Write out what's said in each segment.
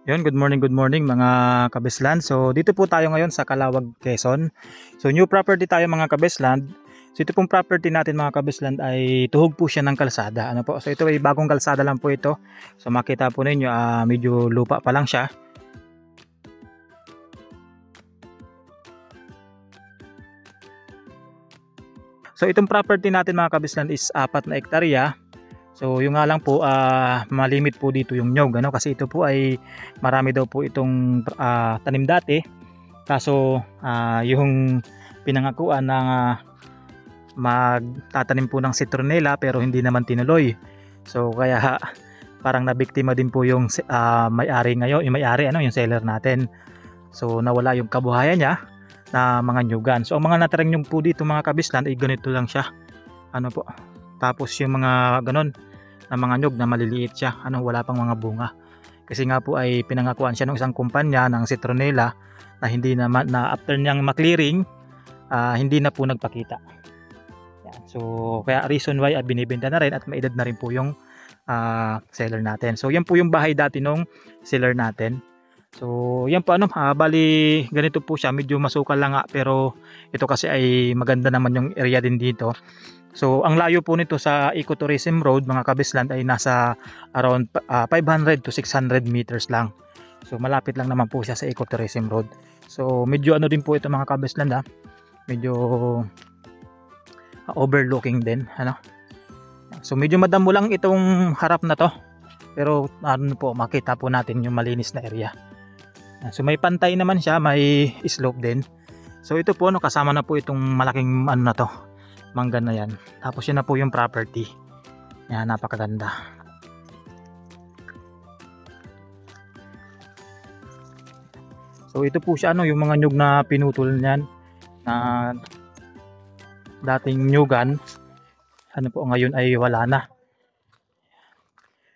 Good morning mga kabisland. So dito po tayo ngayon sa Calawag, Quezon. So new property tayo mga kabisland. So ito pong property natin mga kabisland ay tuhog po siya ng kalsada. Ano po? So ito ay bagong kalsada lang po ito. So makita po ninyo medyo lupa pa lang siya. So itong property natin mga kabisland is 4 na hektarya. So yung nga lang po malimit po dito yung nyog kasi ito po ay marami daw po itong tanim dati. Kaso yung pinangakuan na magtatanim po ng citronella pero hindi naman tinuloy. So kaya parang nabiktima din po yung may-ari ngayon, yung may-ari yung seller natin. So nawala yung kabuhayan niya na mga nyugan. So ang mga natirang nyug po dito mga kabisland ay ganito lang siya. Po. Tapos yung mga ganon na mga nyug na maliliit siya, wala pang mga bunga. Kasi nga po ay pinangakuan siya ng isang kumpanya ng citronella na hindi naman na after niyang maklearing hindi na po nagpakita. Yan. So kaya reason why binibenta na rin at may edad na rin po yung seller natin. So yan po yung bahay dati nung seller natin. So yan po bali ganito po siya, medyo masukal lang pero ito kasi ay maganda naman yung area din dito. So ang layo po nito sa Ecotourism Road mga kabisland ay nasa around 500 to 600 meters lang. So malapit lang naman po siya sa Ecotourism Road. So medyo din po ito mga kabisland medyo overlooking din So medyo madamo lang itong harap na to. Pero po makita po natin yung malinis na area. So may pantay naman siya, may slope din. So ito po kasama na po itong malaking na to, mangga na yan. Tapos yun na po yung property. Yan, napakaganda. So ito po siya yung mga nyug na pinutol niyan na dating nyugan. Po ngayon ay wala na.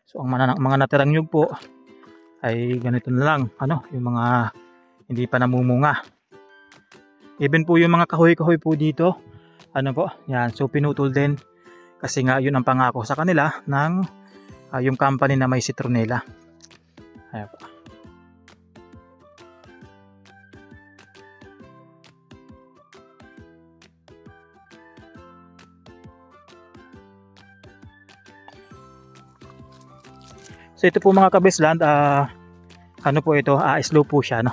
So ang mga natirang nyug po ay ganito na lang, yung mga hindi pa namumunga. Even po yung mga kahoy-kahoy po dito, po, yan, so pinutol din kasi nga yun ang pangako sa kanila ng yung company na may citronella. Ayan po. So ito po mga kabisland, po ito, slow po siya,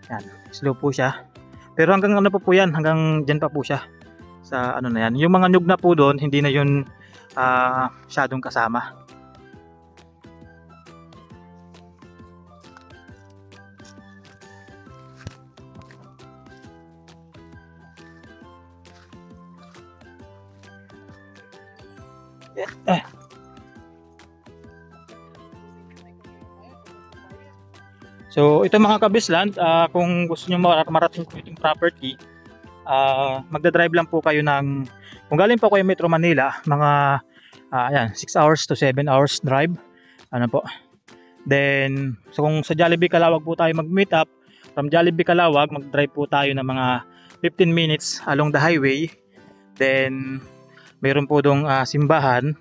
Yan, slow po siya. Pero hanggang po yan, hanggang dyan pa po siya. Sa na yan. Yung mga nyug na po doon, hindi na yun masyadong kasama. So ito mga kabisland, kung gusto nyo marating po itong property, magdadrive lang po kayo kung galing po kayo Metro Manila, mga 6 hours to 7 hours drive. Po. Then, so kung sa Jollibee Calawag po tayo mag-meet up, from Jollibee Calawag, mag-drive po tayo ng mga 15 minutes along the highway. Then, mayroon po dong simbahan.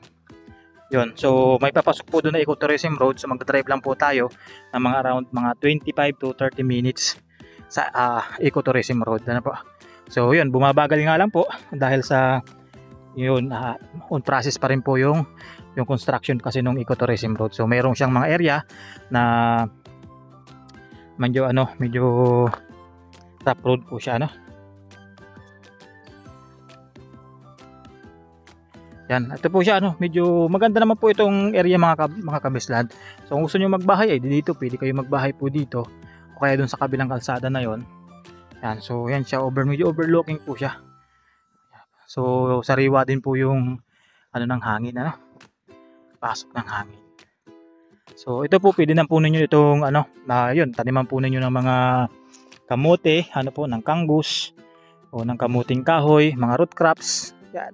Yun, so may papasok po doon na Ecotourism Road, so magdadrive lang po tayo ng mga around mga 25 to 30 minutes sa Ecotourism Road. Po. So yun, bumabagal nga lang po dahil sa yun, on process pa rin po yung construction kasi nung Ecotourism Road. So mayroong siyang mga area na medyo rough road po siya, Yan, ito po siya medyo maganda naman po itong area mga kabisland. So kung gusto niyo magbahay ay dito, pwede kayo magbahay po dito o kaya doon sa kabilang kalsada na 'yon. Yan, so yan siya, medyo overlooking po siya. So sariwa din po yung ng hangin pasok ng hangin. So ito po pwede na po ninyo itong yun, taniman po ninyo ng mga kamote, po ng kangus o ng kamuting kahoy, mga root crops. Yan.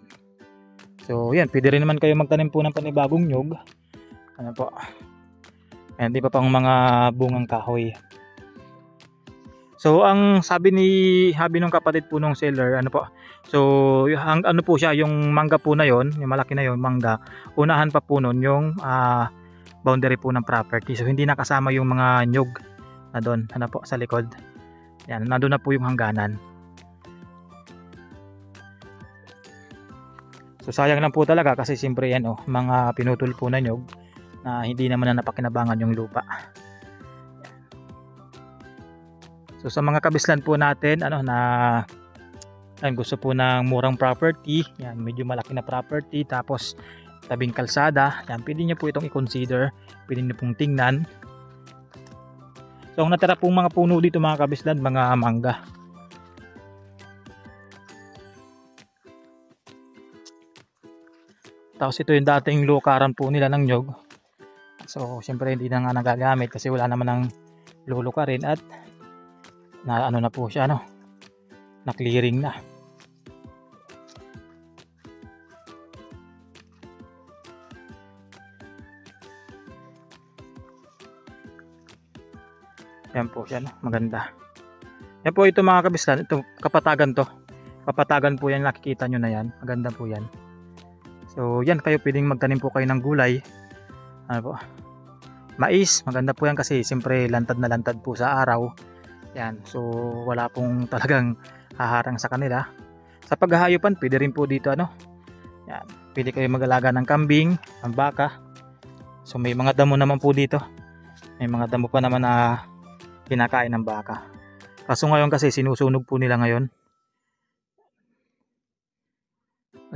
So yan, pwede rin naman kayo magtanim po ng panibagong nyug. Po. Ayan, di pa pang mga bungang kahoy. So ang sabi ng kapatid po nung seller, po. So po siya, yung mangga po na yon, yung malaki na yon, mangga. Unahan pa po nun yung boundary po ng property. So hindi nakasama yung mga nyug na doon, ano po, sa likod. Yan, nandun na po yung hangganan. So sayang lang po talaga kasi siyempre yan mga pinutol po na nyug na hindi naman na napakinabangan yung lupa. So sa mga kabislan po natin na gusto po ng murang property, yan, medyo malaki na property, tapos tabing kalsada, yan, pwede nyo po itong i-consider, pwede nyo pong tingnan. So ang natira pong mga puno dito mga kabislan, mga mangga. Tapos ito yung dating lukaran po nila ng nyog. So syempre hindi na nga nagagamit kasi wala naman ng lulukarin at na ano na po siya, na clearing na. Yan po siya, maganda. Yan po ito mga kabislan, ito kapatagan to. Kapatagan po yan, nakikita nyo na yan. Maganda po yan. So yan, kayo pwedeng magtanim po kayo ng gulay. Ano po? Mais, maganda po yan kasi siyempre lantad na lantad po sa araw. Yan, so wala pong talagang haharang sa kanila. Sa paghahayupan, pwede rin po dito yan, pwede kayo mag-alaga ng kambing, ng baka. So may mga damo naman po dito. May mga damo pa naman na kinakain ng baka. Kaso ngayon kasi sinusunog po nila ngayon.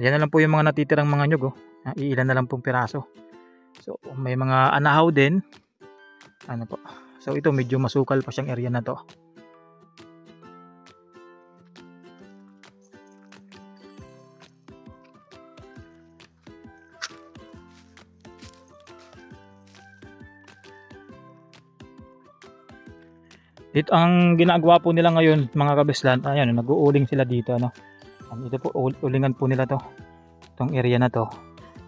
Yan na lang po yung mga natitirang mga nyug. Iilan na lang pong piraso. So may mga anahaw din. Ano po. So ito medyo masukal pa siyang area na to. Dito ang ginagawa po nila ngayon mga kabislan, ayan, nag-uuling sila dito ito po ulingan po nila itong area na to.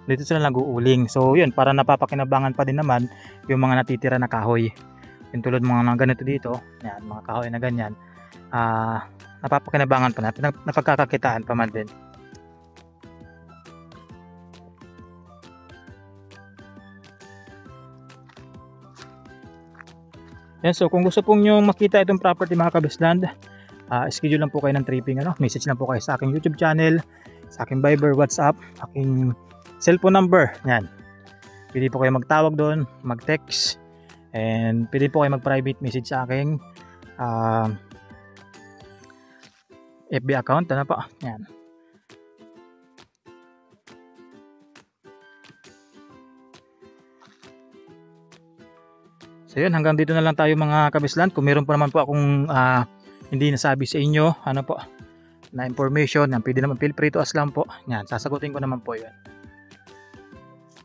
Dito sila nag-uuling. So yun, para napapakinabangan pa din naman yung mga natitira na kahoy. Yung tulad mga ganito dito, yan, mga kahoy na ganyan. Napapakinabangan pa na, napagkakakitaan pa man din. Yan, so kung gusto pong nyo makita itong property mga kabisland, schedule lang po kayo ng tripping, message lang po kayo sa aking YouTube channel, sa aking Viber, WhatsApp, aking cellphone number. Yan. Pwede po kayo magtawag doon, mag-text, and pwede po kayo mag-private message sa aking FB account. Ano po? Yan. So yun, hanggang dito na lang tayo mga kabisland. Kung meron pa naman po akong hindi nasabi sa inyo, na information, yan, pwede naman, feel free to ask lang po. Yan, sasagutin ko naman po yun.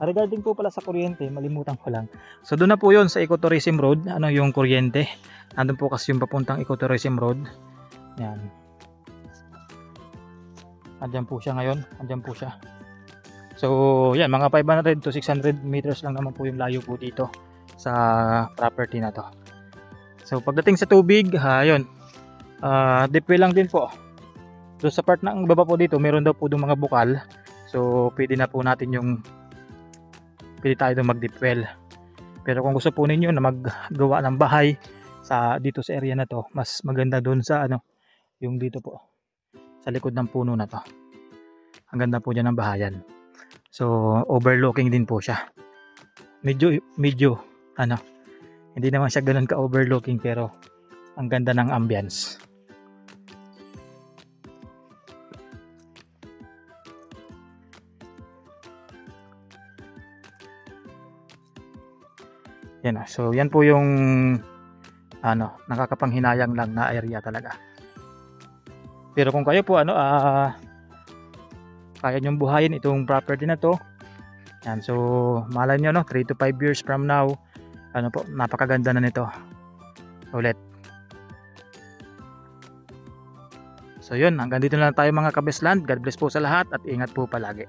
Regarding po pala sa kuryente, malimutan ko lang. So doon na po yun sa Ecotourism Road, yung kuryente. Nandun po kasi yung papuntang Ecotourism Road. Yan. Andyan po siya ngayon, andyan po siya. So yan, mga 500 to 600 meters lang naman po yung layo po dito sa property na to. So pagdating sa tubig, yun, deep well lang din po. So sa part ng baba po dito, meron daw po yung mga bukal. So pwede na po natin pwede tayo doon mag deep well. Pero kung gusto po ninyo na maggawa ng bahay dito sa area na to, mas maganda doon sa yung dito po sa likod ng puno na to. Ang ganda po dyan ng bahayan. So overlooking din po siya. Medyo hindi naman siya ganoon ka overlooking, pero ang ganda ng ambience. Yan, so yan po yung nakakapanghinayang lang na area talaga. Pero kung kayo po kaya nyong buhayin itong property na to, yan, so malay nyo 3 to 5 years from now, napakaganda na nito ulit. So yun, hanggang dito na lang tayo mga kabisland. God bless po sa lahat at ingat po palagi.